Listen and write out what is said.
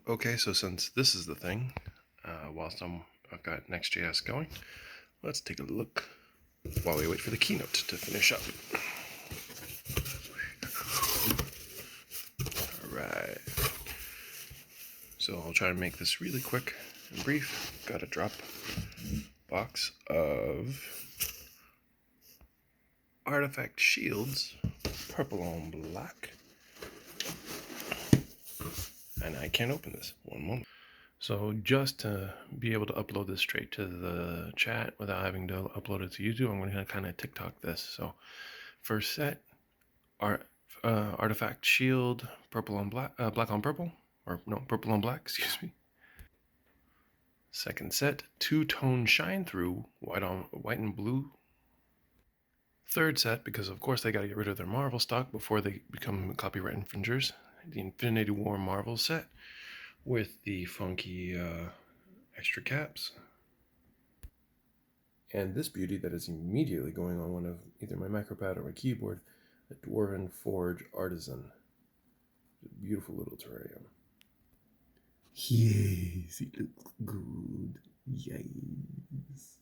Okay, so since this is the thing, whilst I've got Next.js going, let's take a look while we wait for the keynote to finish up. Alright, so I'll try to make this really quick and brief. Got a drop box of artifact shields, purple on black. And I can't open this. One moment. So just to be able to upload this straight to the chat without having to upload it to YouTube, I'm going to kind of TikTok this. So first set, artifact shield, purple on black, black on purple, or no, purple on black, excuse me. Second set, two-tone shine through, white and blue. Third set, because of course they got to get rid of their Marvel stock before they become copyright infringers, the Infinity War Marvel set with the funky extra caps. And this beauty that is immediately going on one of either my MacroPad or my keyboard, a Dwarven Forge Artisan. Beautiful little terrarium. Yes, it looks good. Yes.